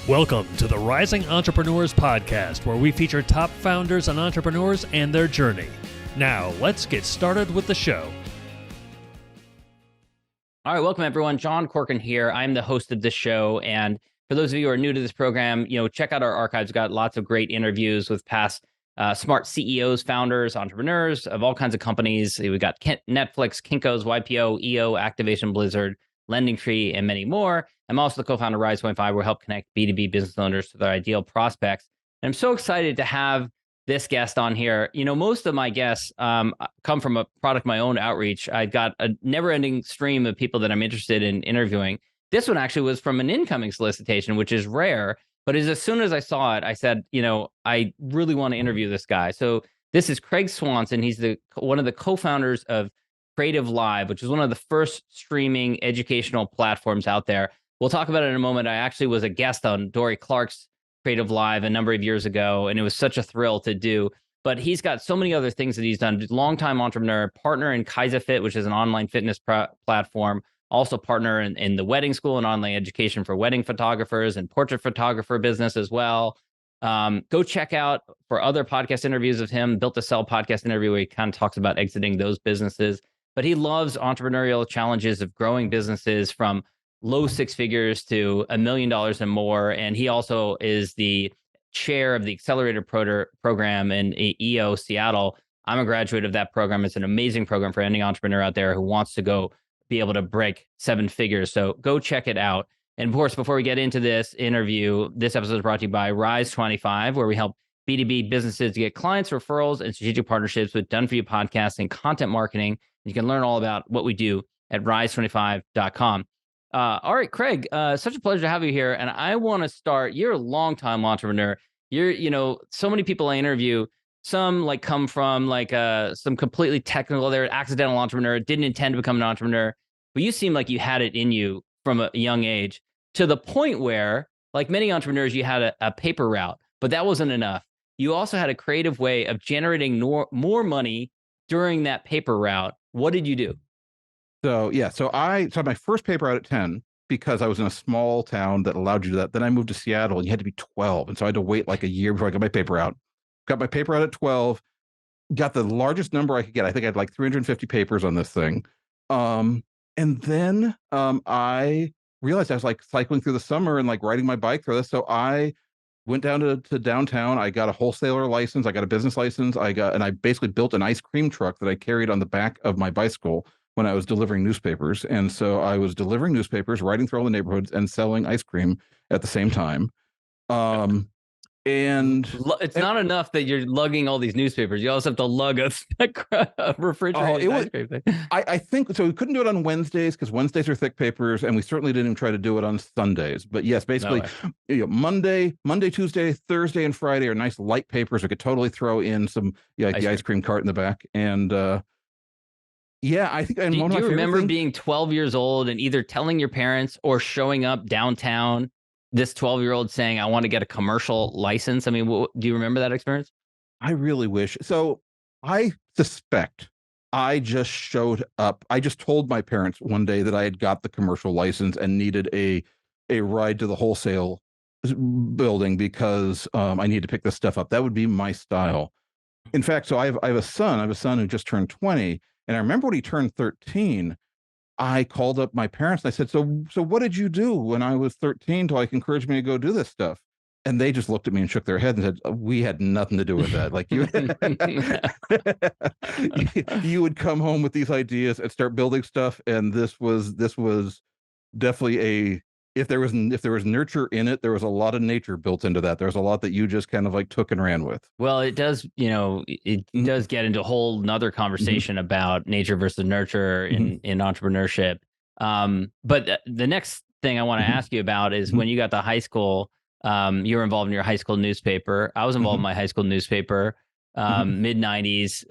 Welcome to the Rising Entrepreneurs Podcast, where we feature top founders and entrepreneurs and their journey. Now, let's get started with the show. All right, welcome everyone. John Corcoran here. I'm the host of this show, and for those of you who are new to this program, check out our archives. We've got lots of great interviews with past smart CEOs, founders, entrepreneurs of all kinds of companies. We've got Netflix, Kinko's, YPO, EO, Activation, Blizzard, Lending Tree, and many more. I'm also the co-founder of Rise 25, where we help connect B2B business owners to their ideal prospects. And I'm so excited to have this guest on here. Most of my guests come from a product of my own outreach. I've got a never-ending stream of people that I'm interested in interviewing. This one actually was from an incoming solicitation, which is rare. But as soon as I saw it, I said, I really want to interview this guy. So this is Craig Swanson. He's one of the co-founders of CreativeLive, which is one of the first streaming educational platforms out there. We'll talk about it in a moment. I actually was a guest on Dory Clark's CreativeLive a number of years ago, and it was such a thrill to do. But he's got so many other things that he's done. Longtime entrepreneur, partner in KaisaFit, which is an online fitness platform, also partner in the wedding school and online education for wedding photographers and portrait photographer business as well. Go check out for other podcast interviews of him. Built to Sell podcast interview where he kind of talks about exiting those businesses. But he loves entrepreneurial challenges of growing businesses from low six figures to $1 million and more. And he also is the chair of the Accelerator program in EO Seattle. I'm a graduate of that program. It's an amazing program for any entrepreneur out there who wants to go be able to break seven figures. So go check it out. And of course, before we get into this interview, this episode is brought to you by Rise 25, where we help B2B businesses to get clients, referrals, and strategic partnerships with done-for-you podcasts and content marketing. You can learn all about what we do at rise25.com. All right, Craig, such a pleasure to have you here. And I want to start, you're a longtime entrepreneur. You're, so many people I interview, some come from some completely technical, they're an accidental entrepreneur, didn't intend to become an entrepreneur, but you seem like you had it in you from a young age to the point where, like many entrepreneurs, you had a paper route, but that wasn't enough. You also had a creative way of generating more money during that paper route. What did you do? So I had my first paper out at 10 because I was in a small town that allowed you to do that. Then I moved to Seattle and you had to be 12. And so I had to wait like a year before I got my paper out. Got my paper out at 12, got the largest number I could get. I think I had like 350 papers on this thing. And then I realized I was like cycling through the summer and like riding my bike through this. So I went down to downtown. I got a wholesaler license. I got a business license. And I basically built an ice cream truck that I carried on the back of my bicycle when I was delivering newspapers. And so I was delivering newspapers, riding through all the neighborhoods and selling ice cream at the same time. And it's not enough that you're lugging all these newspapers. You also have to lug a refrigerated ice cream thing. I think so. We couldn't do it on Wednesdays because Wednesdays are thick papers, and we certainly didn't even try to do it on Sundays. But yes, basically, Monday, Tuesday, Thursday, and Friday are nice light papers. We could totally throw in some the ice cream cart in the back. And I think. And do you remember being 12 years old and either telling your parents or showing up downtown? This 12-year-old saying, I want to get a commercial license. I mean, do you remember that experience? I really wish. So I suspect I just showed up. I just told my parents one day that I had got the commercial license and needed a ride to the wholesale building because I needed to pick this stuff up. That would be my style. In fact, so I have a son. I have a son who just turned 20. And I remember when he turned 13, I called up my parents and I said, so what did you do when I was 13 to encourage me to go do this stuff? And they just looked at me and shook their head and said, we had nothing to do with that. Like you would come home with these ideas and start building stuff. And this was definitely if there was nurture in it, there was a lot of nature built into that. There was a lot that you just kind of took and ran with. Well, it does, it does get into a whole nother conversation about nature versus nurture in entrepreneurship. But the next thing I want to ask you about is when you got to high school, you were involved in your high school newspaper. I was involved in my high school newspaper, mid 90s.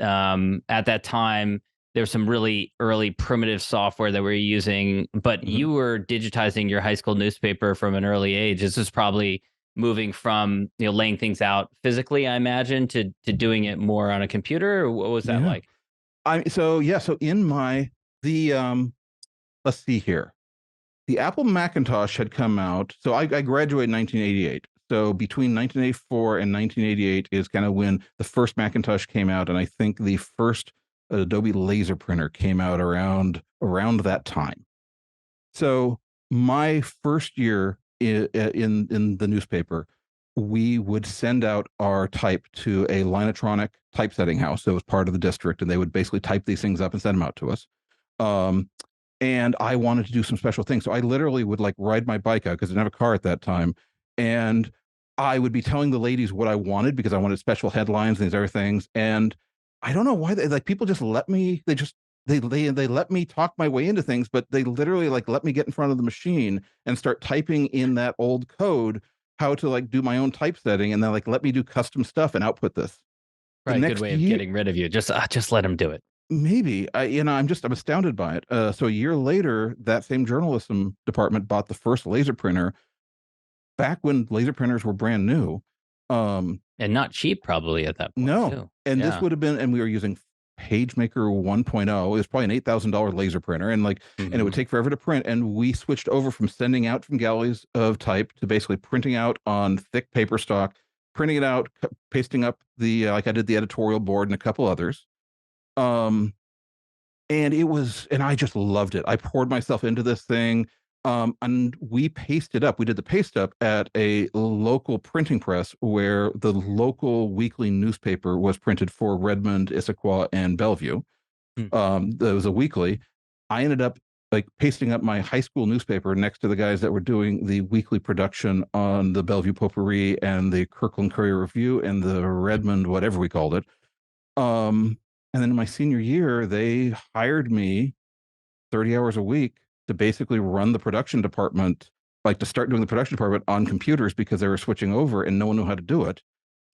At that time, there's some really early primitive software that we're using, but you were digitizing your high school newspaper from an early age. This is probably moving from laying things out physically, I imagine, to doing it more on a computer. What was that like? So in let's see here. the Apple Macintosh had come out. So I graduated in 1988. So between 1984 and 1988 is kind of when the first Macintosh came out, and I think the first Adobe laser printer came out around that time. So my first year in the newspaper, we would send out our type to a Linotronic typesetting house that was part of the district, and they would basically type these things up and send them out to us. And I wanted to do some special things. So I literally would like ride my bike out because I didn't have a car at that time. And I would be telling the ladies what I wanted because I wanted special headlines and these other things. And I don't know why people just let me, they let me talk my way into things, but they literally like let me get in front of the machine and start typing in that old code, how to like do my own typesetting. And then like, let me do custom stuff and output this. Right. Good way of getting rid of you. Just let them do it. Maybe I'm astounded by it. So a year later, that same journalism department bought the first laser printer back when laser printers were brand new. And not cheap probably at that point. No. Too. And this would have been, and we were using PageMaker 1.0. It was probably an $8,000 laser printer, and and it would take forever to print. And we switched over from sending out from galleys of type to basically printing out on thick paper stock, printing it out, pasting up the like I did the editorial board and a couple others. And I just loved it. I poured myself into this thing. And we pasted up. We did the paste up at a local printing press where the local weekly newspaper was printed for Redmond, Issaquah, and Bellevue. There was a weekly. I ended up like pasting up my high school newspaper next to the guys that were doing the weekly production on the Bellevue Potpourri and the Kirkland Courier Review and the Redmond, whatever we called it. And then in my senior year, they hired me 30 hours a week to basically run the production department, like to start doing the production department on computers because they were switching over and no one knew how to do it.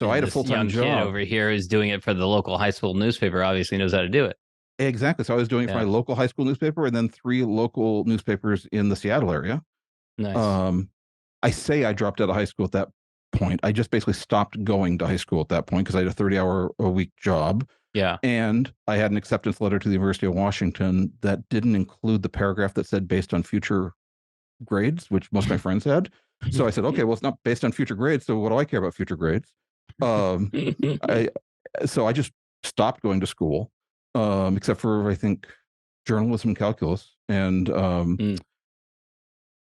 So and I had a full-time job. Kid over here who's doing it for the local high school newspaper, obviously knows how to do it. Exactly. So I was doing it for my local high school newspaper and then 3 local newspapers in the Seattle area. Nice. I say I dropped out of high school at that point. I just basically stopped going to high school at that point because I had a 30-hour-a-week job. Yeah. And I had an acceptance letter to the University of Washington that didn't include the paragraph that said based on future grades, which most of my friends had. So I said, okay, well, it's not based on future grades. So what do I care about future grades? So I just stopped going to school, except for, I think, journalism and calculus, and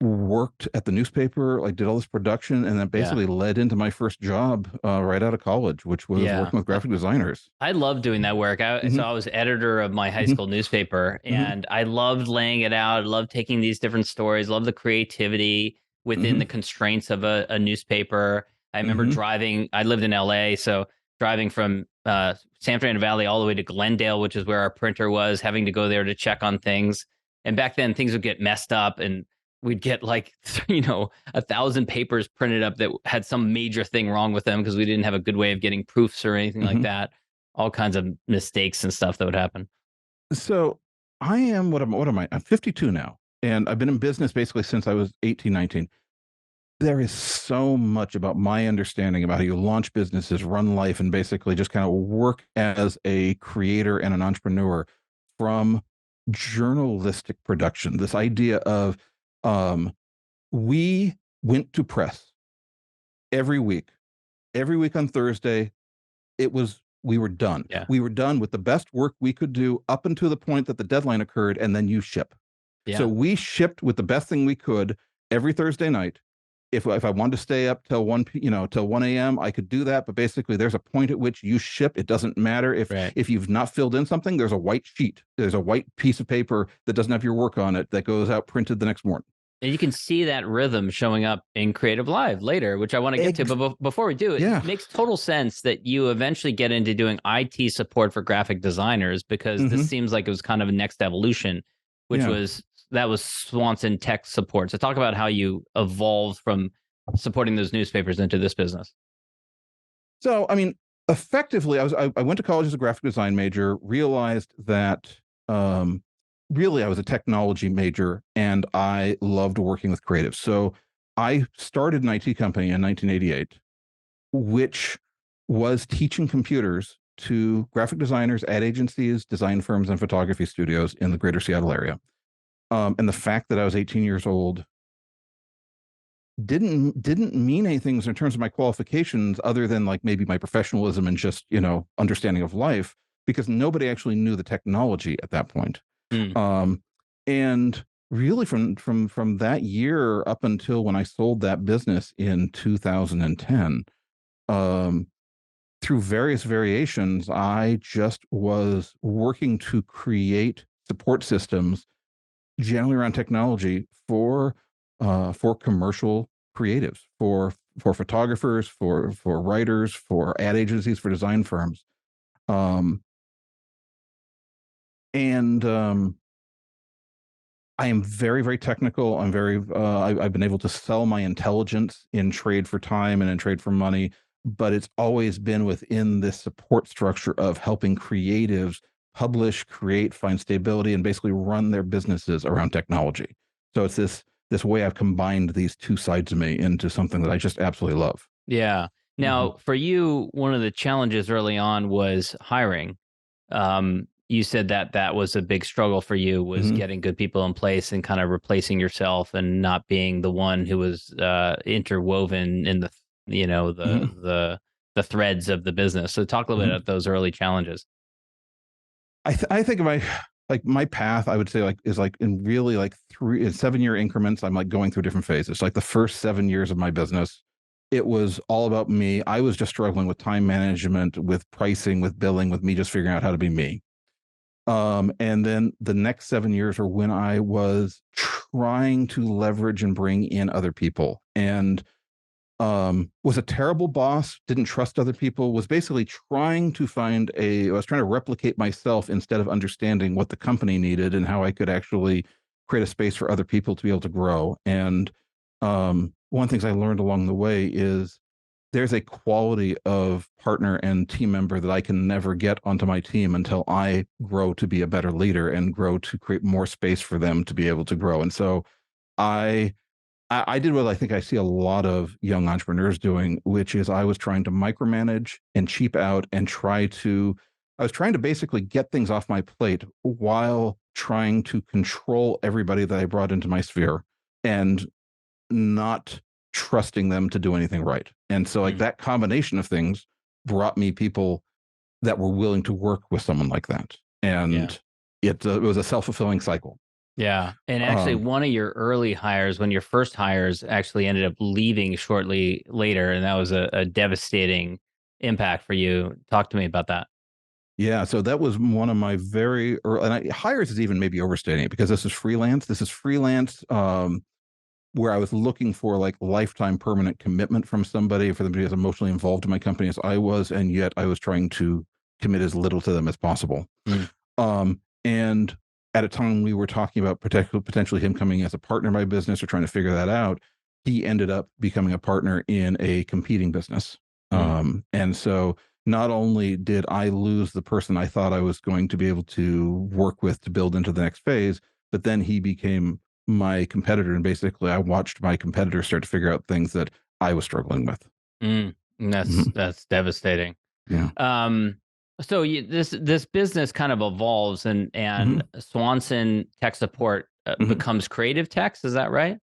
worked at the newspaper, like did all this production, and that basically led into my first job right out of college, which was working with graphic designers. I loved doing that work. So I was editor of my high school newspaper, and I loved laying it out. I loved taking these different stories, loved the creativity within the constraints of a newspaper. I remember driving, I lived in LA, so driving from San Fernando Valley all the way to Glendale, which is where our printer was, having to go there to check on things. And back then things would get messed up and we'd get like, 1,000 papers printed up that had some major thing wrong with them because we didn't have a good way of getting proofs or anything like that. All kinds of mistakes and stuff that would happen. So I am, what am I? I'm 52 now. And I've been in business basically since I was 18, 19. There is so much about my understanding about how you launch businesses, run life, and basically just kind of work as a creator and an entrepreneur from journalistic production. This idea of we went to press every week on Thursday. We were done. Yeah. We were done with the best work we could do up until the point that the deadline occurred, and then you ship. Yeah. So we shipped with the best thing we could every Thursday night. If I wanted to stay up till 1 a.m., I could do that. But basically, there's a point at which you ship. It doesn't matter if you've not filled in something. There's a white sheet. There's a white piece of paper that doesn't have your work on it that goes out printed the next morning. And you can see that rhythm showing up in CreativeLive later, which I want to get to. But before we do, it makes total sense that you eventually get into doing IT support for graphic designers, because this seems like it was kind of a next evolution, which was Swanson tech support. So talk about how you evolved from supporting those newspapers into this business. So, I mean, effectively, I went to college as a graphic design major, realized that really I was a technology major and I loved working with creatives. So I started an IT company in 1988, which was teaching computers to graphic designers, ad agencies, design firms, and photography studios in the greater Seattle area. And the fact that I was 18 years old didn't mean anything in terms of my qualifications other than like maybe my professionalism and just, understanding of life, because nobody actually knew the technology at that point. Mm. And really from that year up until when I sold that business in 2010, through various variations, I just was working to create support systems generally around technology for commercial creatives, for photographers, for writers, for ad agencies, for design firms. Um, and I am very, very technical. I've been able to sell my intelligence in trade for time and in trade for money, but it's always been within this support structure of helping creatives publish, create, find stability, and basically run their businesses around technology. So it's this way I've combined these two sides of me into something that I just absolutely love. Yeah. Mm-hmm. Now, for you, one of the challenges early on was hiring. You said that that was a big struggle for you, was Mm-hmm. getting good people in place and kind of replacing yourself and not being the one who was interwoven in the Mm-hmm. the threads of the business. So talk a little bit Mm-hmm. about those early challenges. I think of my path, I would say like is like in really like 7-year increments. I'm like going through different phases. Like the first 7 years of my business, it was all about me. I was just struggling with time management, with pricing, with billing, with me just figuring out how to be me. And then the next 7 years are when I was trying to leverage and bring in other people, and was a terrible boss, didn't trust other people, was basically I was trying to replicate myself instead of understanding what the company needed and how I could actually create a space for other people to be able to grow. And one of the things I learned along the way is there's a quality of partner and team member that I can never get onto my team until I grow to be a better leader and grow to create more space for them to be able to grow. And so I I did what I think I see a lot of young entrepreneurs doing, which is I was trying to micromanage and cheap out and I was trying to basically get things off my plate while trying to control everybody that I brought into my sphere and not trusting them to do anything right. And so, like, Mm. that combination of things brought me people that were willing to work with someone like that. Yeah. And it was a self fulfilling cycle. Yeah. And actually, Um, one of your early hires, one of your first hires, actually ended up leaving shortly later. And that was a devastating impact for you. Talk to me about that. Yeah, so that was one of my very early, and hires is even maybe overstating it because this is freelance. This is freelance, where I was looking for like lifetime permanent commitment from somebody for them to be as emotionally involved in my company as I was, and yet I was trying to commit as little to them as possible. Mm. And at a time we were talking about potentially him coming as a partner in my business or trying to figure that out, he ended up becoming a partner in a competing business. Mm. And so not only did I lose the person I thought I was going to be able to work with to build into the next phase, but then he became my competitor. And basically, I watched my competitor start to figure out things that I was struggling with. Mm. And Mhm. that's devastating. Yeah. Um, so this business kind of evolves, and Hmm. Swanson tech support Hmm. becomes CreativeTechs. Is that right?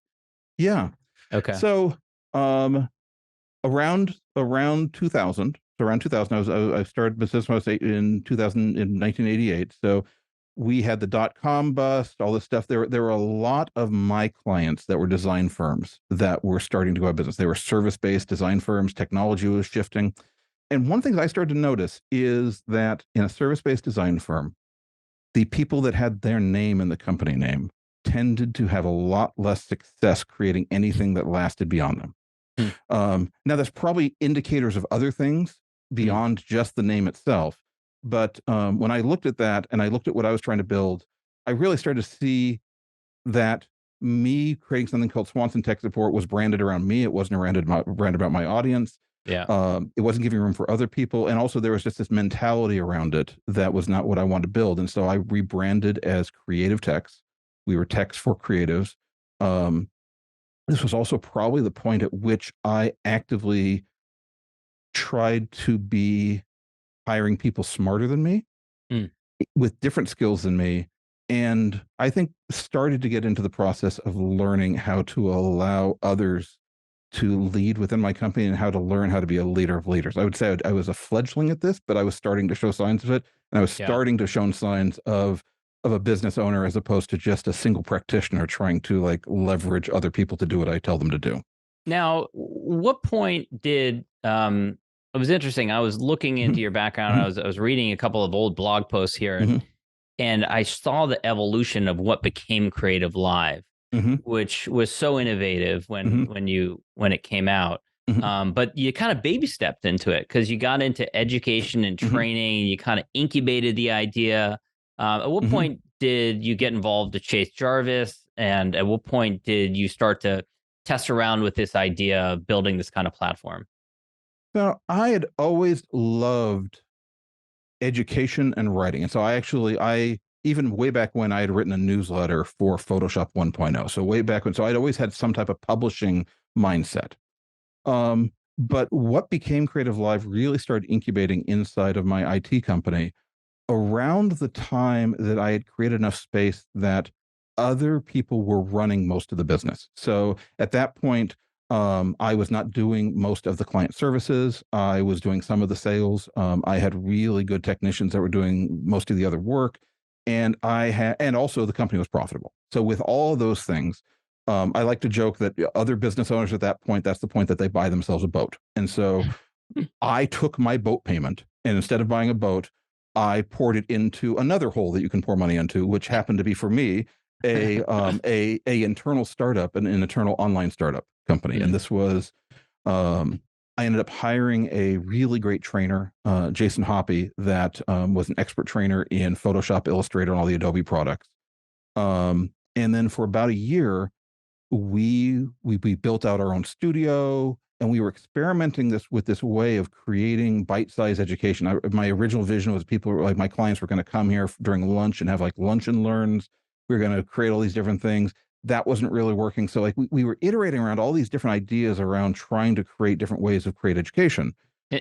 Yeah. Okay. So, um, around 2000, so around 2000, I started business when I was in 2000 in 1988. So we had the dot-com bust, all this stuff. There were a lot of my clients that were design firms that were starting to go out of business. They were service-based design firms. Technology was shifting. And one thing that I started to notice is that in a service-based design firm, the people that had their name in the company name tended to have a lot less success creating anything that lasted beyond them. Mm. Now, there's probably indicators of other things Mm. beyond just the name itself. But when I looked at that and I looked at what I was trying to build, I really started to see that me creating something called Swanson Tech Support was branded around me. It wasn't branded about my audience. Yeah. It wasn't giving room for other people. And also, there was just this mentality around it that was not what I wanted to build. And so I rebranded as CreativeTechs. We were techs for creatives. Um, this was also probably the point at which I actively tried to be hiring people smarter than me Mm. with different skills than me and I think started to get into the process of learning how to allow others to lead within my company and how to learn how to be a leader of leaders. I would say I was a fledgling at this, but I was starting to show signs of it, and I was starting to show signs of a business owner as opposed to just a single practitioner trying to like leverage other people to do what I tell them to do. Now, what point did it was interesting. I was looking into your background. Mm-hmm. I was reading a couple of old blog posts here, and I saw the evolution of what became CreativeLive, which was so innovative when it came out. But you kind of baby stepped into it because you got into education and training. You kind of incubated the idea. At what point did you get involved with Chase Jarvis? And at what point did you start to test around with this idea of building this kind of platform? So I had always loved education and writing. And so I even way back when I had written a newsletter for Photoshop 1.0. So way back when, so I'd always had some type of publishing mindset. But what became CreativeLive really started incubating inside of my IT company around the time that I had created enough space that other people were running most of the business. So at that point, I was not doing most of the client services. I was doing some of the sales. I had really good technicians that were doing most of the other work. And and also the company was profitable. So with all of those things, I like to joke that other business owners at that point, that's the point that they buy themselves a boat. And so I took my boat payment, and instead of buying a boat, I poured it into another hole that you can pour money into, which happened to be for me a internal startup, an internal online startup company. And this was I ended up hiring a really great trainer, Jason Hoppy, that was an expert trainer in Photoshop, Illustrator, and all the Adobe products. And then for about a year, we built out our own studio, and we were experimenting with this way of creating bite-sized education. My original vision was people were like, my clients were going to come here during lunch and have like lunch and learns. We were going to create all these different things. That wasn't really working. So like we were iterating around all these different ideas around trying to create different ways of create education.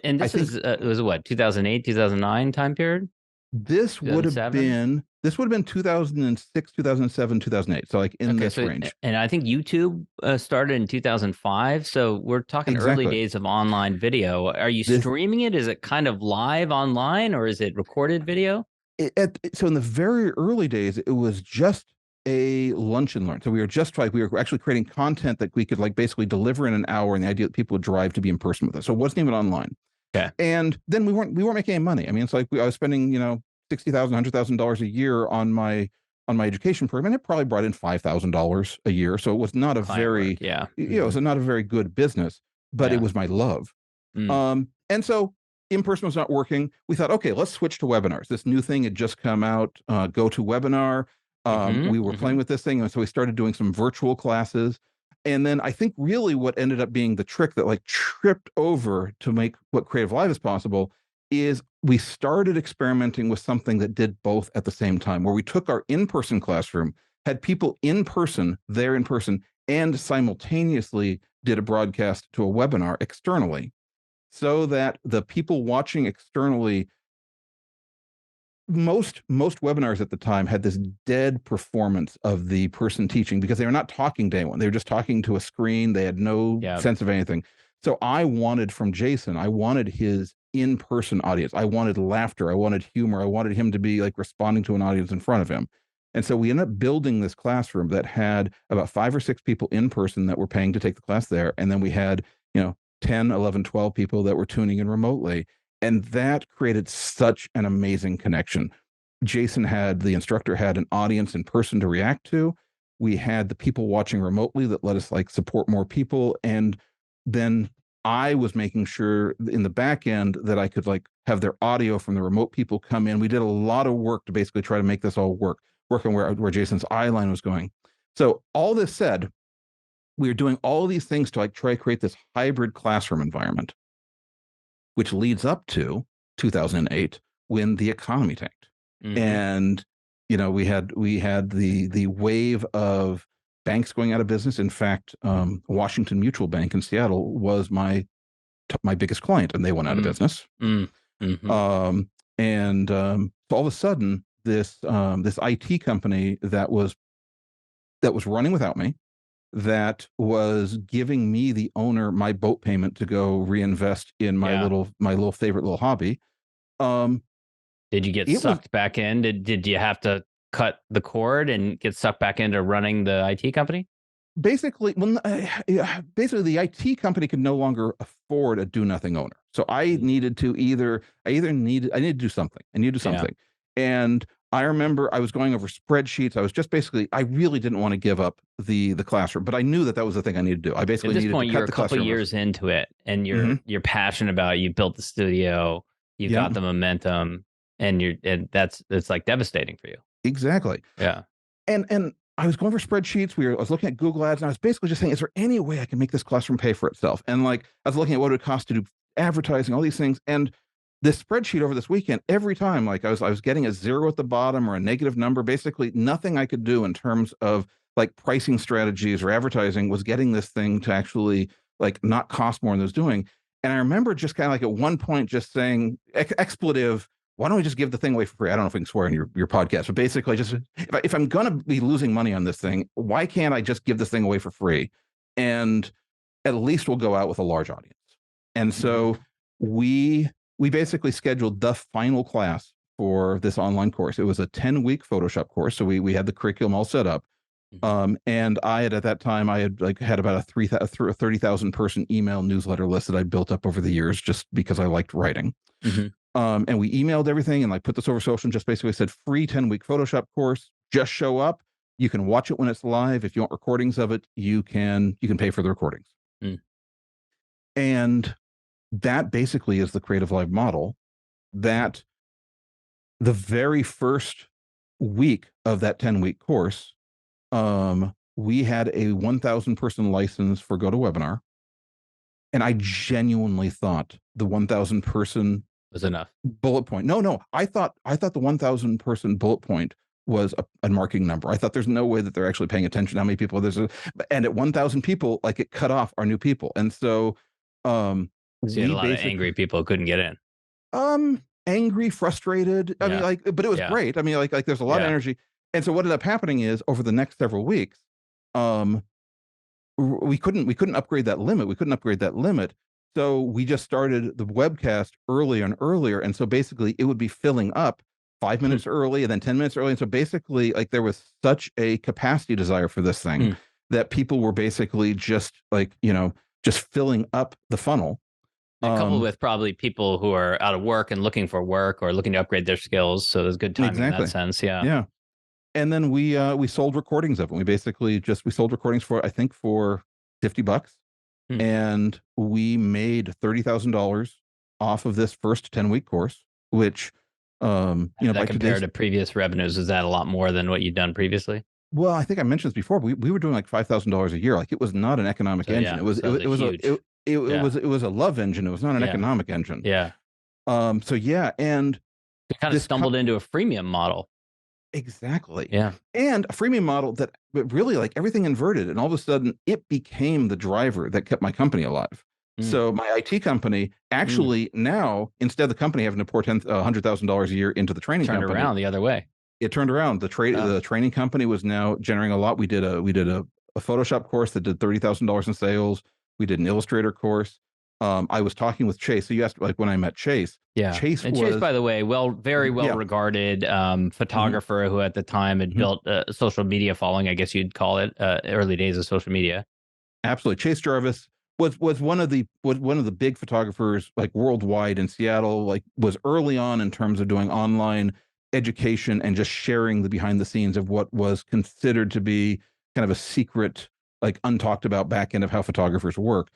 And this was what, 2008, 2009 time period? This would have been 2006, 2007, 2008. So like in this range. And I think YouTube started in 2005. So we're talking early days of online video. Are you streaming it? Is it kind of live online, or is it recorded video? So in the very early days, it was just a lunch and learn. So we were actually creating content that we could like basically deliver in an hour, and the idea that people would drive to be in person with us. So it wasn't even online. Okay. And then we weren't making any money. I mean, it's like I was spending, $60,000, $100,000 a year on my education program, and it probably brought in $5,000 a year. So it was not a very, it was not a very good business, but it was my love. And so in-person was not working. We thought, okay, let's switch to webinars. This new thing had just come out, GoToWebinar. We were playing with this thing. And so we started doing some virtual classes. And then I think really what ended up being the trick that like tripped over to make what CreativeLive is possible is we started experimenting with something that did both at the same time, where we took our in-person classroom, had people in person, there in person, and simultaneously did a broadcast to a webinar externally, so that the people watching externally, most webinars at the time had this dead performance of the person teaching because they were not talking to anyone. They were just talking to a screen. They had no sense of anything. So I wanted from Jason, I wanted his in-person audience. I wanted laughter. I wanted humor. I wanted him to be like responding to an audience in front of him. And so we ended up building this classroom that had about 5 or 6 people in person that were paying to take the class there. And then we had, 10, 11, 12 people that were tuning in remotely. And that created such an amazing connection. The instructor had an audience in person to react to. We had the people watching remotely that let us like support more people. And then I was making sure in the back end that I could like have their audio from the remote people come in. We did a lot of work to basically try to make this all working where Jason's eye line was going. So all this said, we were doing all of these things to like try to create this hybrid classroom environment, which leads up to 2008 when the economy tanked. And we had the wave of banks going out of business. In fact, Washington Mutual Bank in Seattle was my biggest client, and they went out of business. So all of a sudden, this this IT company that was running without me, that was giving me, the owner, my boat payment to go reinvest in my Yeah. little favorite little hobby. Did you get It was sucked back in? Did you have to cut the cord and get sucked back into running the IT company? basically, well, basically the IT company could no longer afford a do nothing owner. So I needed to I needed to do something. I needed to do Yeah. something. And I remember I was going over spreadsheets. I was just basically, I really didn't want to give up the classroom, but I knew that was the thing I needed to do. I At basically this needed to point, you're cut a the couple classroom. years into it, and Hmm. you're passionate about it. You built the studio, you Yeah, got the momentum, and it's like devastating for you. exactly. Yeah. And I was going over spreadsheets. I was looking at Google Ads, and I was basically just saying, is there any way I can make this classroom pay for itself? And like, I was looking at what it would cost to do advertising, all these things. And this spreadsheet over this weekend, every time, like I was getting a zero at the bottom or a negative number. Basically, nothing I could do in terms of like pricing strategies or advertising was getting this thing to actually like not cost more than it was doing. And I remember just kind of like at one point just saying expletive, why don't we just give the thing away for free? I don't know if we can swear in your podcast, but basically, just if I'm going to be losing money on this thing, why can't I just give this thing away for free? And at least we'll go out with a large audience. And so we basically scheduled the final class for this online course. It was a 10-week Photoshop course. So we had the curriculum all set up. And I had, at that time, I had like had about a 30,000 person email newsletter list that I built up over the years just because I liked writing. Mm-hmm. And we emailed everything and like put this over social and just basically said, free 10-week Photoshop course, just show up. You can watch it when it's live. If you want recordings of it, you can pay for the recordings. Mm. And that basically is the CreativeLive model. That the very first week of that 10-week course, we had a 1,000 person license for GoToWebinar. And I genuinely thought the 1,000 person Was enough. bullet point. No, I thought the 1,000 person bullet point was a marking number. I thought there's no way that they're actually paying attention to how many people and at 1,000 people, like it cut off our new people. And so, So you had we a lot of angry people who couldn't get in. angry, frustrated. I mean, like, but it was great. I mean, like there's a lot of energy. And so what ended up happening is over the next several weeks, we couldn't upgrade that limit. We couldn't upgrade that limit. So we just started the webcast earlier and earlier. And so basically it would be filling up 5 minutes early and then 10 minutes early. And so basically, like, there was such a capacity desire for this thing that people were basically just like, just filling up the funnel. Coupled with probably people who are out of work and looking for work or looking to upgrade their skills. So there's good timing in that sense. Yeah. Yeah. And then we sold recordings of it. We basically we sold recordings for, I think, for $50. And we made $30,000 off of this first 10-week course, which, that compared to previous revenues, is that a lot more than what you'd done previously? Well, I think I mentioned this before. We were doing like $5,000 a year. Like, it was not an economic engine. Yeah, It was a love engine. It was not an economic engine. Yeah. So yeah, and you kind of stumbled into a freemium model. Exactly. Yeah. And a freemium model that really, like, everything inverted, and all of a sudden it became the driver that kept my company alive. So my IT company actually now, instead of the company having to pour $100,000 a year into the training company, turned around the other way. It turned around. The training company was now generating a lot. We did a Photoshop course that did $30,000 in sales. We did an Illustrator course. I was talking with Chase. So you asked, like, when I met Chase. Yeah. Chase, by the way, very well regarded photographer who at the time had built a social media following, I guess you'd call it, early days of social media. Absolutely. Chase Jarvis was one of the big photographers, like, worldwide in Seattle, like, was early on in terms of doing online education and just sharing the behind the scenes of what was considered to be kind of a secret, like, untalked about back end of how photographers work.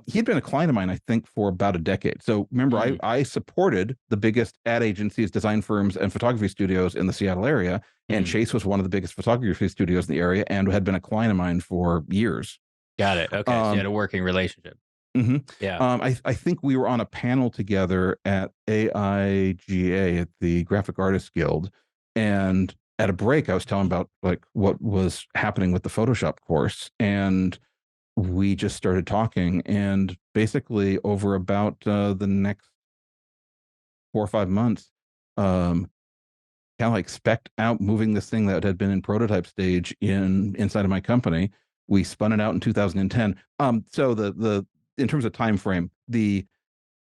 He'd been a client of mine, I think, for about a decade. So remember, I supported the biggest ad agencies, design firms, and photography studios in the Seattle area. And Chase was one of the biggest photography studios in the area and had been a client of mine for years. Got it. Okay. So you had a working relationship. Yeah. I think we were on a panel together at AIGA, at the Graphic Artists Guild. And at a break, I was telling about, like, what was happening with the Photoshop course. And we just started talking, and basically over about the next 4 or 5 months, kind of like spec'd out moving this thing that had been in prototype stage inside of my company. We spun it out in 2010. So the in terms of time frame, the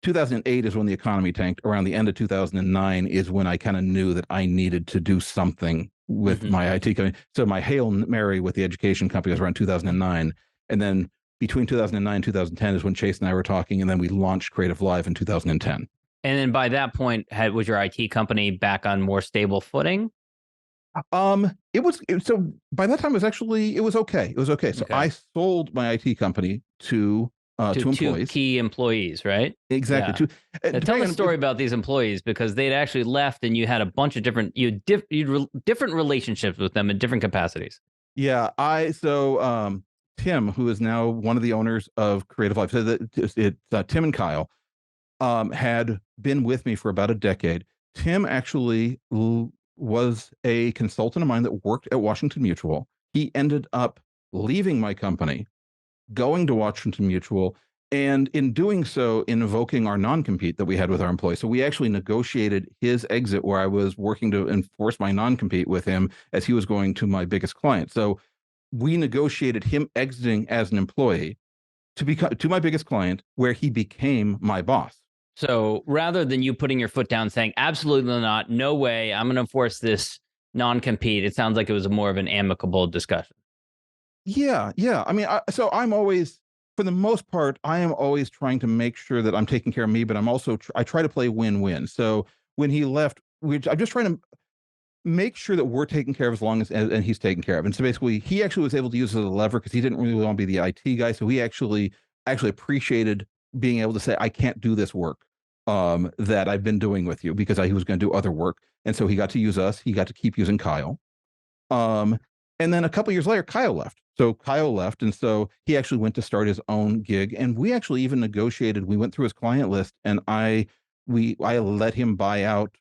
2008 is when the economy tanked. Around the end of 2009 is when I kind of knew that I needed to do something with my IT company. So my Hail Mary with the education company was around 2009. And then between 2009 and 2010 is when Chase and I were talking, and then we launched CreativeLive in 2010. And then by that point, was your IT company back on more stable footing? So by that time it was okay. It was okay. So Okay. I sold my IT company to two employees. 2 key employees, right? Exactly. Yeah. Tell the story about these employees, because they'd actually left and you had a bunch of different, different relationships with them in different capacities. Yeah. Tim, who is now one of the owners of CreativeLive, so Tim and Kyle had been with me for about a decade. Tim actually was a consultant of mine that worked at Washington Mutual. He ended up leaving my company, going to Washington Mutual, and in doing so, invoking our non-compete that we had with our employees. So we actually negotiated his exit, where I was working to enforce my non-compete with him as he was going to my biggest client. So we negotiated him exiting as an employee to my biggest client, where he became my boss. So rather than you putting your foot down saying, absolutely not, no way, I'm going to enforce this non-compete, it sounds like it was more of an amicable discussion. Yeah. I mean, I'm always, for the most part, I am always trying to make sure that I'm taking care of me, but I'm also, I try to play win-win. So when he left, I'm just trying to make sure that we're taken care of as long as, and he's taken care of. And so basically, he actually was able to use it as a lever because he didn't really want to be the IT guy. So he actually appreciated being able to say, I can't do this work that I've been doing with you, because he was going to do other work. And so he got to use us. He got to keep using Kyle. And then a couple years later, Kyle left. So Kyle left. And so he actually went to start his own gig. And we actually even negotiated, we went through his client list, and I let him buy out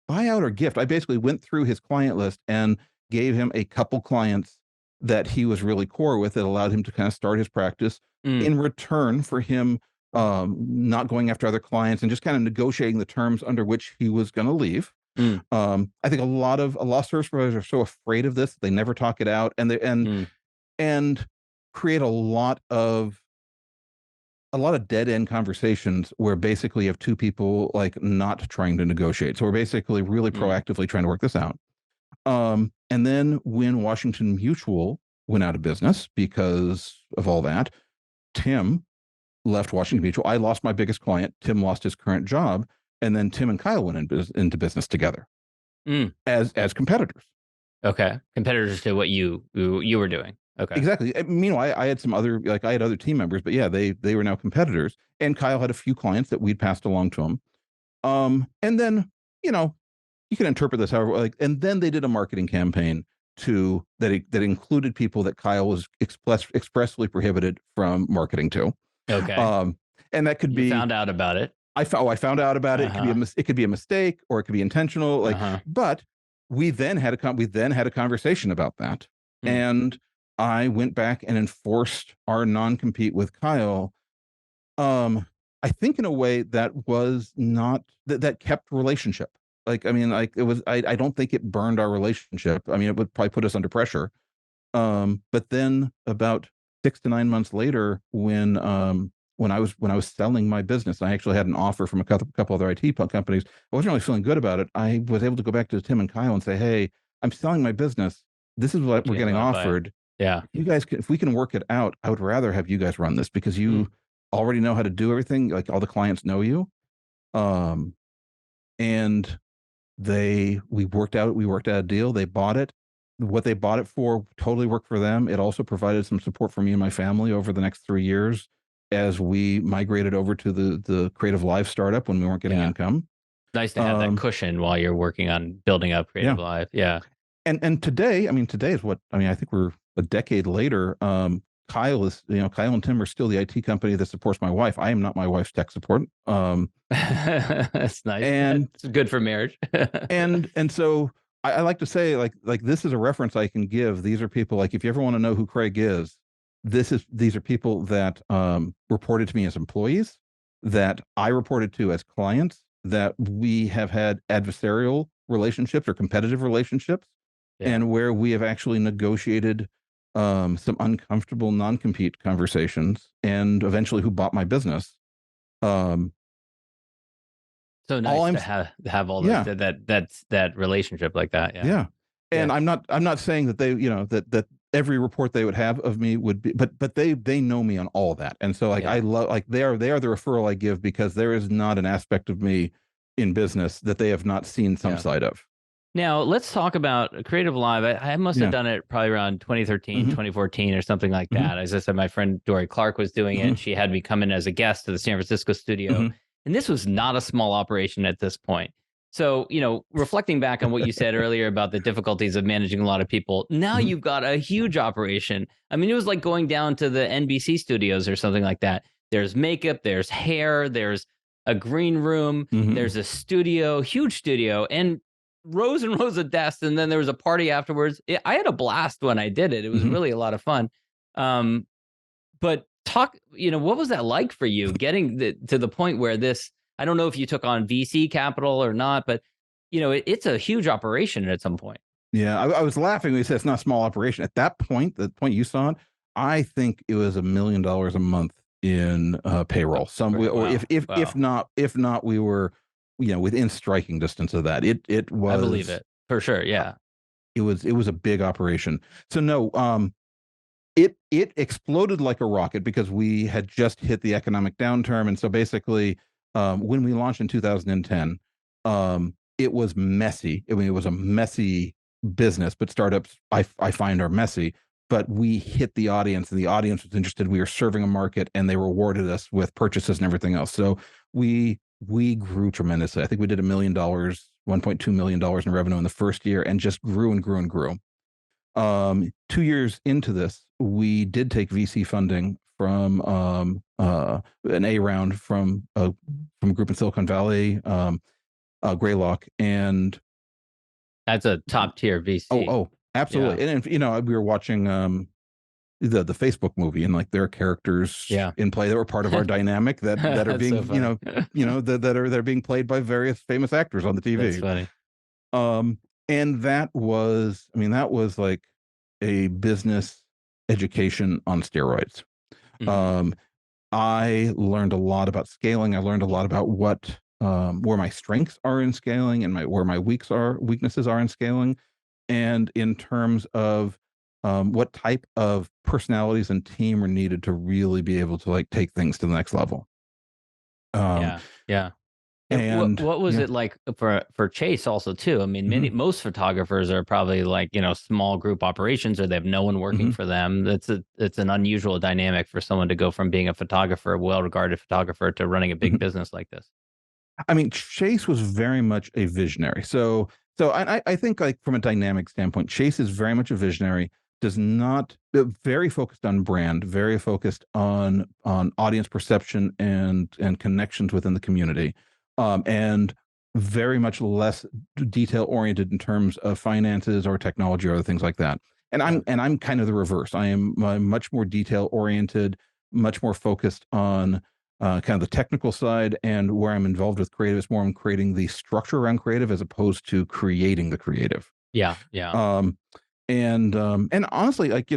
or gift. I basically went through his client list and gave him a couple clients that he was really core with, that allowed him to kind of start his practice in return for him not going after other clients and just kind of negotiating the terms under which he was going to leave. I think a lot of service providers are so afraid of this, they never talk it out, and create a lot of dead end conversations where basically you have two people like not trying to negotiate. So we're basically really proactively trying to work this out. And then when Washington Mutual went out of business because of all that, Tim left Washington Mutual. I lost my biggest client. Tim lost his current job. And then Tim and Kyle went into business together as competitors. Okay. Competitors to what you were doing. Okay. Exactly. Meanwhile, I had some other, I had other team members, but yeah, they were now competitors. And Kyle had a few clients that we'd passed along to him. And then, you can interpret this however, and then they did a marketing campaign that included people that Kyle was expressly prohibited from marketing to. Okay. And that could be, found out about it. I found out about it. It could be a mistake, or it could be intentional. But we then had a conversation about that. And I went back and enforced our non-compete with Kyle. I think in a way that was not that kept relationship. I don't think it burned our relationship. I mean, it would probably put us under pressure. But then about 6 to 9 months later, when I was selling my business, I actually had an offer from a couple other IT companies. I wasn't really feeling good about it. I was able to go back to Tim and Kyle and say, hey, I'm selling my business. This is what we're getting offered. Yeah. You guys if we can work it out, I would rather have you guys run this, because you already know how to do everything. Like, all the clients know you. And we worked out a deal. They bought it. What they bought it for totally worked for them. It also provided some support for me and my family over the next 3 years as we migrated over to the CreativeLive startup when we weren't getting income. Nice to have that cushion while you're working on building up CreativeLive. Yeah. And today is what, I think we're a decade later. Kyle and Tim are still the IT company that supports my wife. I am not my wife's tech support. That's nice. And it's good for marriage. and so I like to say, like this is a reference I can give. These are people, like, if you ever want to know who Craig is, these are people that reported to me as employees, that I reported to as clients, that we have had adversarial relationships or competitive relationships, and where we have actually negotiated some uncomfortable non-compete conversations, and eventually who bought my business. So nice to have all those, that relationship like that. Yeah. And I'm not saying that they, that every report they would have of me would be, but they know me on all that. And so I love, they are the referral I give, because there is not an aspect of me in business that they have not seen some side of. Now let's talk about CreativeLive. I must have done it probably around 2013, 2014 or something like that. As I said, my friend Dory Clark was doing it. She had me come in as a guest to the San Francisco studio. And this was not a small operation at this point. So, reflecting back on what you said earlier about the difficulties of managing a lot of people, now you've got a huge operation. I mean, it was like going down to the NBC studios or something like that. There's makeup, there's hair, there's a green room, there's a studio, huge studio, and rows and rows of desks. And then there was a party afterwards. I had a blast when I did it. It was really a lot of fun. But what was that like for you getting to the point where I don't know if you took on VC capital or not, but it's a huge operation at some point. Yeah, I was laughing when you said it's not a small operation. At that point, the point you saw it, I think it was $1 million a month in payroll. If not, we were, within striking distance of that. It was. I believe it for sure. Yeah, it was a big operation. So no, it exploded like a rocket because we had just hit the economic downturn, and so basically, when we launched in 2010, it was messy. I mean, it was a messy business, but startups I find are messy. But we hit the audience, and the audience was interested. We were serving a market, and they rewarded us with purchases and everything else. So we grew tremendously. I think we did $1 million, $1.2 million in revenue in the first year, and just grew and grew and grew. 2 years into this, we did take VC funding from an A round from a group in Silicon Valley, Greylock, and that's a top tier VC. Oh, absolutely. Yeah. And we were watching the Facebook movie, and like there are characters in play that were part of our dynamic that are being that are being played by various famous actors on the TV. That's funny. And that was like a business education on steroids. I learned a lot about scaling. I learned a lot about where my strengths are in scaling, and where my weaknesses are in scaling, and in terms of what type of personalities and team are needed to really be able to like take things to the next level. Yeah. And what was it like for Chase also too? I mean, most photographers are probably like, small group operations, or they have no one working for them. It's an unusual dynamic for someone to go from being a photographer, a well-regarded photographer, to running a big business like this. I mean, Chase was very much a visionary. So I think, like, from a dynamic standpoint, Chase is very much a visionary, very focused on brand, very focused on audience perception and connections within the community. And very much less detail oriented in terms of finances or technology or other things like that. And I'm kind of the reverse. I'm much more detail oriented, much more focused on kind of the technical side, and where I'm involved with creative is more I'm creating the structure around creative as opposed to creating the creative. Yeah. And honestly, like,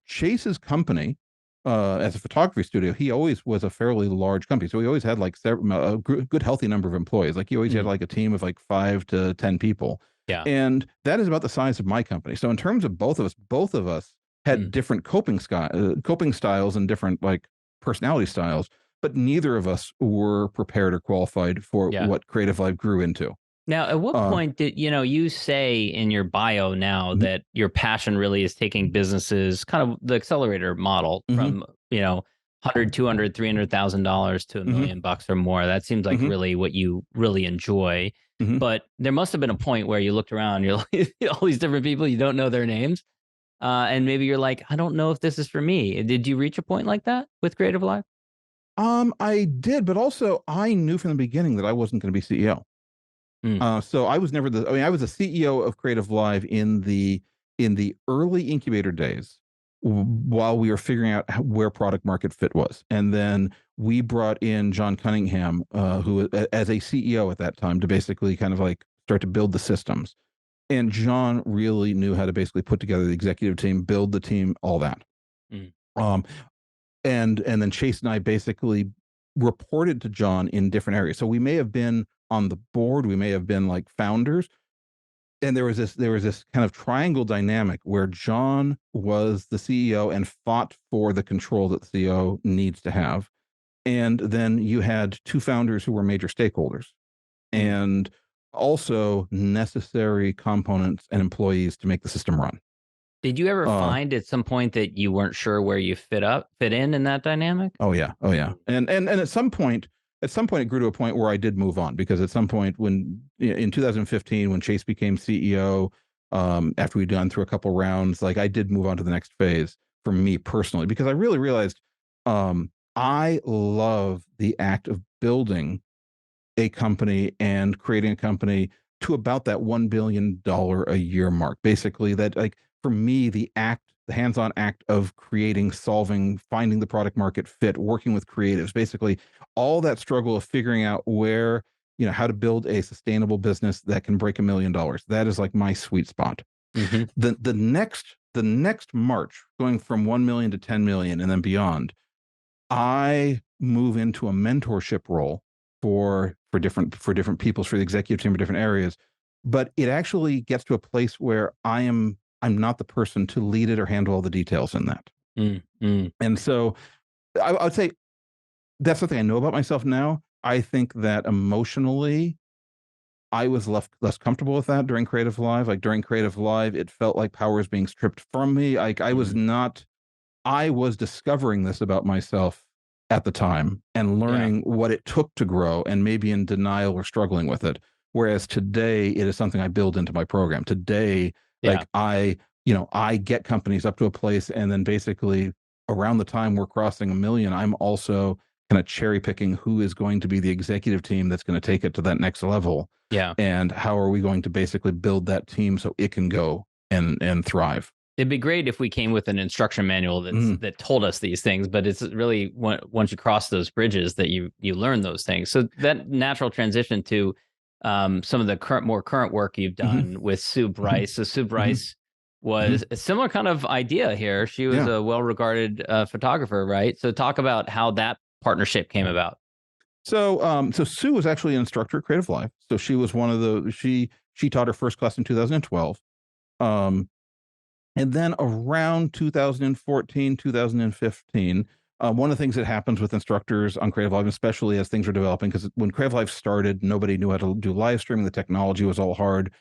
Chase's company, as a photography studio, he always was a fairly large company. So he always had like a good, healthy number of employees. Like he always had like a team of like 5 to 10 people. Yeah. And that is about the size of my company. So in terms of both of us had different coping styles and different like personality styles, but neither of us were prepared or qualified for what CreativeLive grew into. Now, at what point did you say in your bio now that your passion really is taking businesses, kind of the accelerator model, from $100,000, $200,000, $300,000 to $1 million or more? That seems like really what you really enjoy. But there must have been a point where you looked around, you're like, all these different people, you don't know their names, and maybe you're like, I don't know if this is for me. Did you reach a point like that with CreativeLive? I did, but also I knew from the beginning that I wasn't going to be CEO. So I was never I was a CEO of CreativeLive in the early incubator days, while we were figuring out where product market fit was. And then we brought in John Cunningham, who as a CEO at that time, to basically kind of like start to build the systems. And John really knew how to basically put together the executive team, build the team, all that. Mm. And then Chase and I basically reported to John in different areas. So we may have been on the board, we may have been like founders, and there was this kind of triangle dynamic where John was the CEO and fought for the control that the CEO needs to have, and then you had two founders who were major stakeholders, and also necessary components and employees to make the system run. Did you ever find at some point that you weren't sure where you fit in that dynamic? Oh yeah. And at some point it grew to a point where I did move on, because at some point when in 2015, when Chase became CEO, after we'd gone through a couple rounds, like I did move on to the next phase for me personally, because I really realized I love the act of building a company and creating a company to about that $1 billion a year mark. Basically, that, like, for me, the hands-on act of creating, solving, finding the product market fit, working with creatives, basically all that struggle of figuring out where, how to build a sustainable business that can break $1 million. That is like my sweet spot. Mm-hmm. The next march, going from 1 million to 10 million and then beyond, I move into a mentorship role for different people, for the executive team, for different areas. But it actually gets to a place where I'm not the person to lead it or handle all the details in that. Mm-hmm. And so I would say that's something I know about myself now. I think that emotionally, I was less comfortable with that during CreativeLive. Like during CreativeLive, it felt like power was being stripped from me. Like I was discovering this about myself at the time and learning what it took to grow, and maybe in denial or struggling with it. Whereas today, it is something I build into my program. Today, like I get companies up to a place, and then basically around the time we're crossing 1 million, I'm also kind of cherry picking who is going to be the executive team that's going to take it to that next level. Yeah. And how are we going to basically build that team so it can go and thrive. It'd be great if we came with an instruction manual that told us these things, but it's really once you cross those bridges that you learn those things. So that natural transition to some of the more current work you've done with Sue Bryce. So Sue Bryce was a similar kind of idea here. She was a well-regarded photographer, right? So talk about how that partnership came about. So Sue was actually an instructor at CreativeLive. So she was one of the she taught her first class in 2012. And then around 2014, 2015, one of the things that happens with instructors on CreativeLive, especially as things were developing, because when CreativeLive started, nobody knew how to do live streaming. The technology was all hard.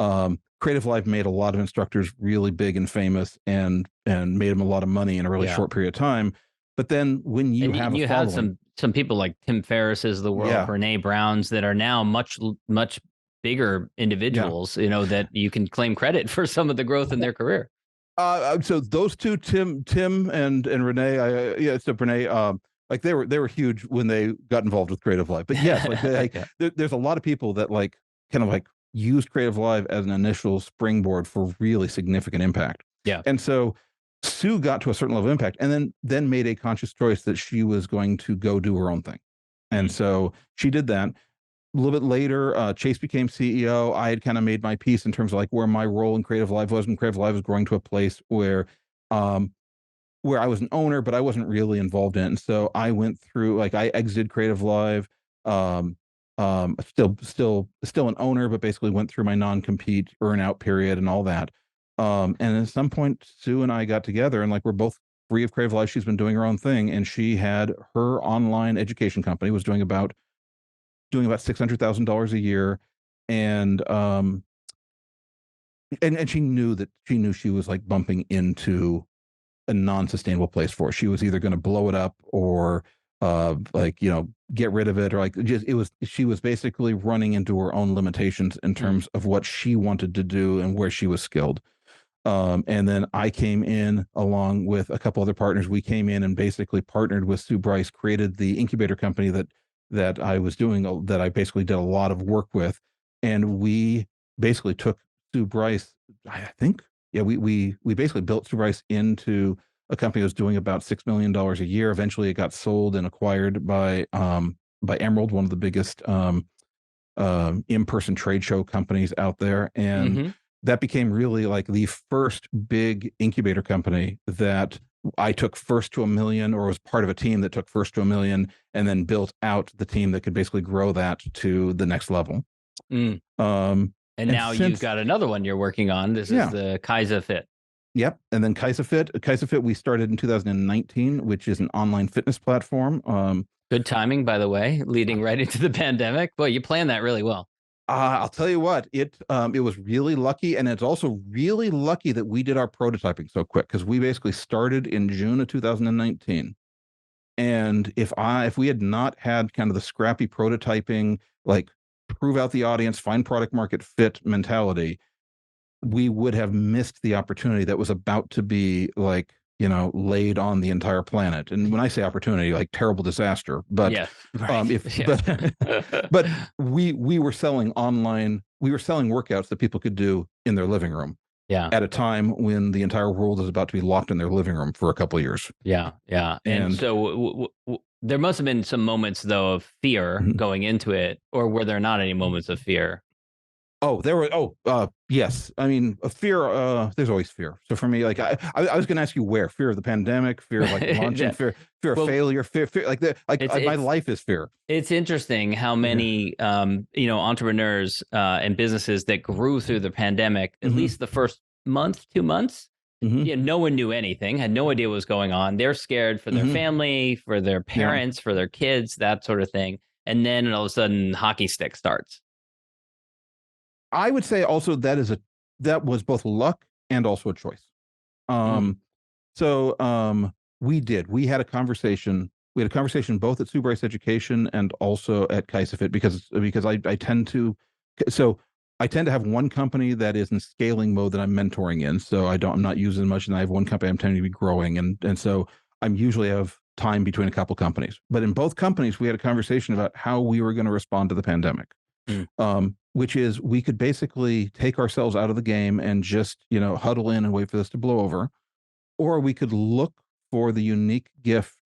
CreativeLive made a lot of instructors really big and famous, and made them a lot of money in a really short period of time. But then when you have some people like Tim Ferriss's of the world, Brene Brown's, that are now much bigger individuals, that you can claim credit for some of the growth in their career. So those two, Tim and Renee, so Brene, like they were huge when they got involved with CreativeLive. But yes, there's a lot of people that kind of used CreativeLive as an initial springboard for really significant impact. Yeah. And so Sue got to a certain level of impact, and then made a conscious choice that she was going to go do her own thing. And so she did that. A little bit later, Chase became CEO. I had kind of made my peace in terms of where my role in CreativeLive was, and CreativeLive was growing to a place where I was an owner, but I wasn't really involved in it. And so I went through, I exited CreativeLive, still an owner, but basically went through my non-compete earn out period and all that. And at some point, Sue and I got together, and we're both free of CreativeLive. She's been doing her own thing, and she had her online education company, was doing about $600,000 a year, and she knew she was bumping into a non-sustainable place for her. She was either going to blow it up or get rid of it, or she was basically running into her own limitations in terms of what she wanted to do and where she was skilled. And then I came in along with a couple other partners. We came in and basically partnered with Sue Bryce, created the incubator company that I was doing, that I basically did a lot of work with. And we basically took Sue Bryce, I think, we basically built Sue Bryce into a company that was doing about $6 million a year. Eventually it got sold and acquired by Emerald, one of the biggest in-person trade show companies out there. And that became really like the first big incubator company that I took first to 1 million, or was part of a team that took first to 1 million, and then built out the team that could basically grow that to the next level. And now you've got another one you're working on. This is the KaisaFit. Yep. And then KaisaFit we started in 2019, which is an online fitness platform. Good timing, by the way, leading right into the pandemic. Well, you planned that really well. I'll tell you what, it was really lucky, and it's also really lucky that we did our prototyping so quick, because we basically started in June of 2019. And if we had not had kind of the scrappy prototyping, like prove out the audience, find product market fit mentality, we would have missed the opportunity that was about to be like, laid on the entire planet. And when I say opportunity, like terrible disaster, but but we were selling online, we were selling workouts that people could do in their living room. At a time when the entire world is about to be locked in their living room for a couple of years. And so there must have been some moments though of fear going into it, or were there not any moments of fear? Oh, there were. Yes. I mean, fear. There's always fear. So for me, like I was going to ask you where fear of the pandemic, fear of like launching, fear of failure, fear my life is fear. It's interesting how many entrepreneurs and businesses that grew through the pandemic, at least the first month, 2 months, no one knew anything, had no idea what was going on. They're scared for their family, for their parents, for their kids, that sort of thing. And then all of a sudden, hockey stick starts. I would say also that was both luck and also a choice. So we had a conversation. We had a conversation both at Sue Bryce Education and also at KaisaFit, because I tend to have one company that is in scaling mode that I'm mentoring in. So I'm not using much, and I have one company I'm tending to be growing, and so I'm usually have time between a couple companies. But in both companies, we had a conversation about how we were going to respond to the pandemic. Which is, we could basically take ourselves out of the game and just, huddle in and wait for this to blow over. Or we could look for the unique gift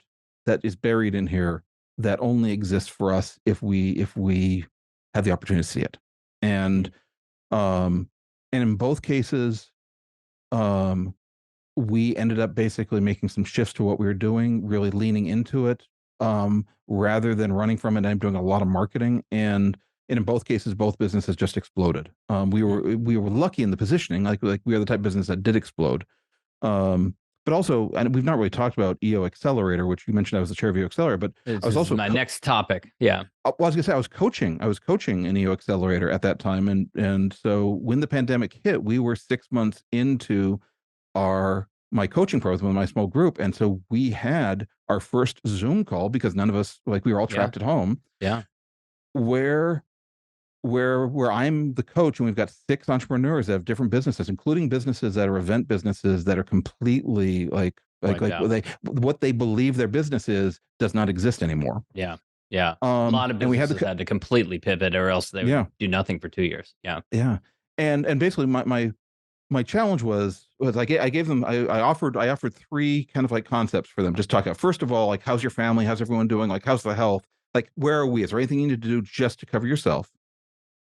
that is buried in here that only exists for us if we have the opportunity to see it. And in both cases, we ended up basically making some shifts to what we were doing, really leaning into it, rather than running from it. I'm doing a lot of marketing, and in both cases, both businesses just exploded. We were lucky in the positioning, like we are the type of business that did explode. But also, and we've not really talked about EO Accelerator, which you mentioned I was the chair of EO Accelerator, but I was also my next topic. Yeah. Well, I was gonna say I was coaching an EO Accelerator at that time, and so when the pandemic hit, we were 6 months into my coaching program with my small group, and so we had our first Zoom call, because none of us, like, we were all trapped at home. Where I'm the coach, and we've got 6 entrepreneurs that have different businesses, including businesses that are event businesses that are completely like what they believe their business is does not exist anymore. A lot of businesses had to completely pivot, or else they would do nothing for 2 years. And basically my challenge was I gave them, I offered 3 kind of like concepts for them. Just talk about, first of all, like, how's your family, how's everyone doing, like, how's the health, like, where are we, is there anything you need to do just to cover yourself?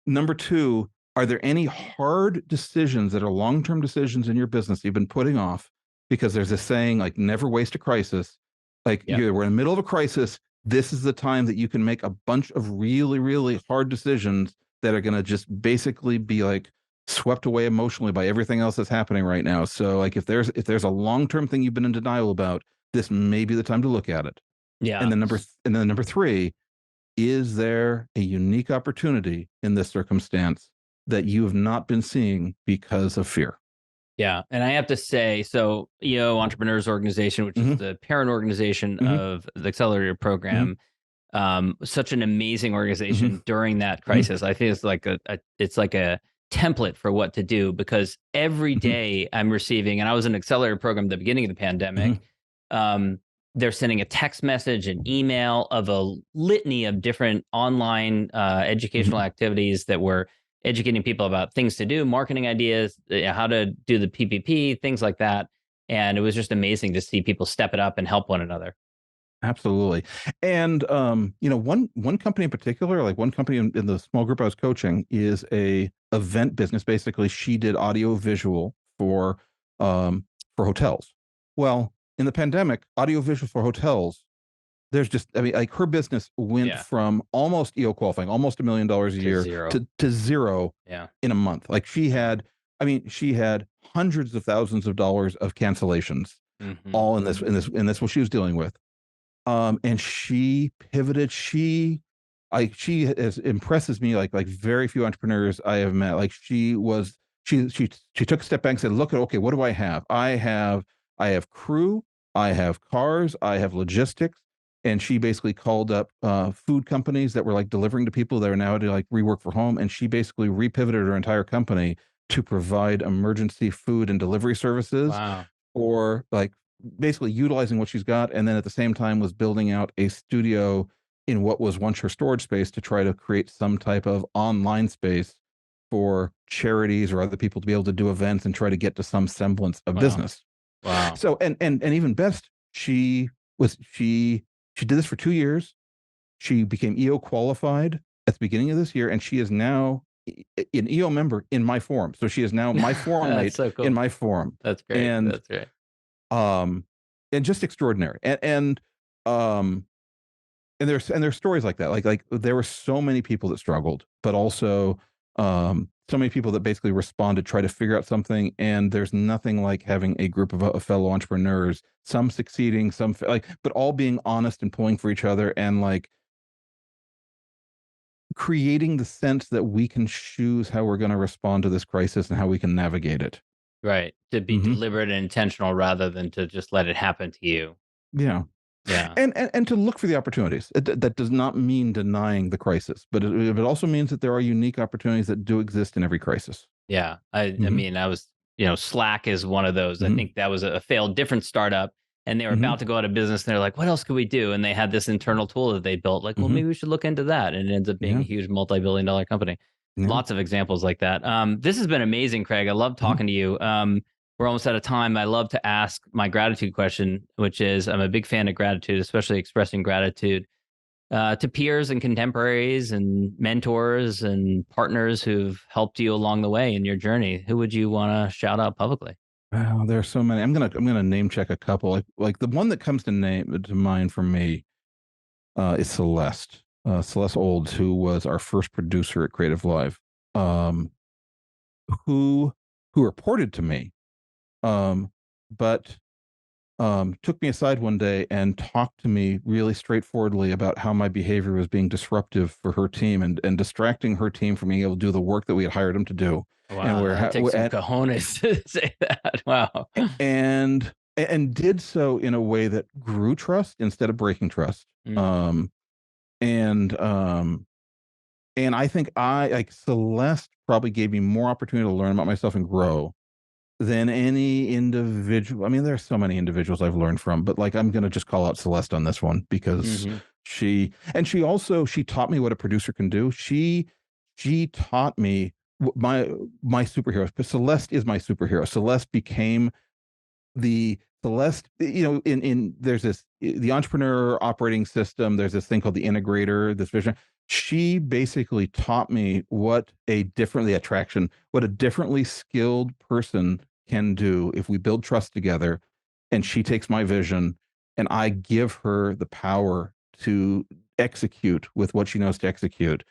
Number 2, are there any hard decisions that are long-term decisions in your business you've been putting off? Because there's this saying, like, never waste a crisis. Like, we're in the middle of a crisis. This is the time that you can make a bunch of really, really hard decisions that are going to just basically be like swept away emotionally by everything else that's happening right now. So, like, if there's a long-term thing you've been in denial about, this may be the time to look at it. And then number 3, is there a unique opportunity in this circumstance that you have not been seeing because of fear? And I have to say, so EO Entrepreneurs Organization, which is the parent organization of the Accelerator program, such an amazing organization during that crisis. I think it's like a template for what to do, because every day I'm receiving, and I was in an Accelerator program at the beginning of the pandemic, they're sending a text message, an email of a litany of different online educational activities that were educating people about things to do, marketing ideas, how to do the PPP, things like that. And it was just amazing to see people step it up and help one another. Absolutely. And one company in particular, like one company in the small group I was coaching, is a event business. Basically, she did audio visual for hotels. Well, in the pandemic, audio visual for hotels, there's just, I mean, like her business went Yeah. from almost EO qualifying, almost $1 million a To year zero. to zero Yeah. in a month. Like she had hundreds of thousands of dollars of cancellations Hmm. all in this what she was dealing with. And she pivoted. She has impresses me like very few entrepreneurs I have met. Like she took a step back and said, look at, okay, what do I have? I have crew, I have cars, I have logistics. And she basically called up food companies that were like delivering to people that are now to like rework for home. And she basically repivoted her entire company to provide emergency food and delivery services, Wow. or like basically utilizing what she's got, and then at the same time was building out a studio in what was once her storage space to try to create some type of online space for charities or other people to be able to do events and try to get to some semblance of Wow. business. Wow. So and even best, she did this for 2 years. She became EO qualified at the beginning of this year, and she is now an EO member in my forum. So she is now my forum That's mate so in cool. my forum. That's great. And That's great. um and just extraordinary. Um and there's stories like that. Like there were so many people that struggled, but also so many people that basically responded, try to figure out something. And there's nothing like having a group of fellow entrepreneurs, some succeeding, but all being honest and pulling for each other, and like creating the sense that we can choose how we're going to respond to this crisis and how we can navigate it. Right. To be Hmm. deliberate and intentional rather than to just let it happen to you. Yeah. Yeah. And to look for the opportunities. That does not mean denying the crisis, but it also means that there are unique opportunities that do exist in every crisis. Yeah. I Hmm. mean, Slack is one of those. I Hmm. think that was a failed different startup and they were Hmm. about to go out of business. And they're like, what else could we do? And they had this internal tool that they built. Like, well, Hmm. maybe we should look into that. And it ends up being a Yeah. huge multi-billion-dollar company. Yeah. Lots of examples like that. This has been amazing, Craig. I love Hmm. talking to you. We're almost out of time. I love to ask my gratitude question, which is I'm a big fan of gratitude, especially expressing gratitude to peers and contemporaries and mentors and partners who've helped you along the way in your journey. Who would you want to shout out publicly? Wow, there are so many. I'm gonna name check a couple. Like the one that comes to mind for me is Celeste. Celeste Olds, who was our first producer at Creative Live, um, who reported to me, um, but took me aside one day and talked to me really straightforwardly about how my behavior was being disruptive for her team and distracting her team from being able to do the work that we had hired them to do. And Wow, where that takes some cojones to say that. Wow. and did so in a way that grew trust instead of breaking trust. Mm, Um, and um, and I think I like Celeste probably gave me more opportunity to learn about myself and grow than any individual. I mean, there's so many individuals I've learned from, but like I'm gonna just call out Celeste on this one because mhm. she taught me what a producer can do. She taught me my superhero. But Celeste is my superhero. Celeste became the Celeste, in there's this the entrepreneur operating system, there's this thing called the integrator, this vision. She basically taught me what a differently skilled person can do if we build trust together. And she takes my vision and I give her the power to execute with what she knows to execute.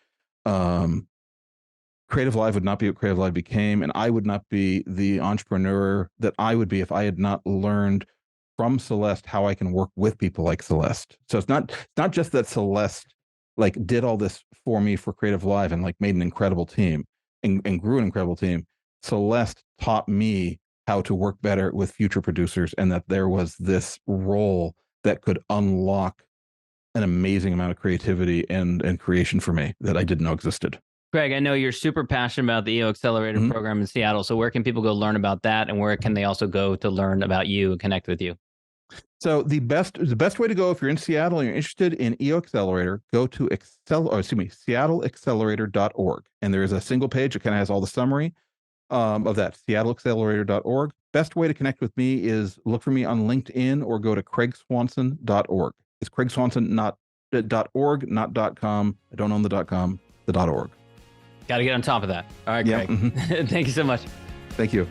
Um, CreativeLive would not be what CreativeLive became, and I would not be the entrepreneur that I would be if I had not learned from Celeste how I can work with people like Celeste. So it's not just that Celeste like did all this for me for CreativeLive and like made an incredible team and grew an incredible team. Celeste taught me how to work better with future producers, and that there was this role that could unlock an amazing amount of creativity and creation for me that I didn't know existed. Craig, I know you're super passionate about the EO Accelerator Mhm. program in Seattle. So where can people go learn about that, and where can they also go to learn about you and connect with you? So the best way to go if you're in Seattle and you're interested in EO Accelerator, go to seattleaccelerator.org. And there is a single page that kind of has all the summary of that, seattleaccelerator.org. Best way to connect with me is look for me on LinkedIn or go to craigswanson.org. It's Craig Swanson, not .org, not .com. I don't own the .com, the .org. Got to get on top of that. All right, Craig. Thank you so much. Thank you.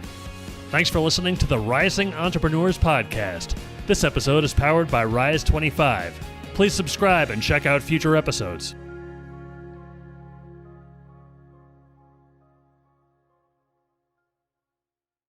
Thanks for listening to the Rising Entrepreneurs Podcast. This episode is powered by Rise 25. Please subscribe and check out future episodes.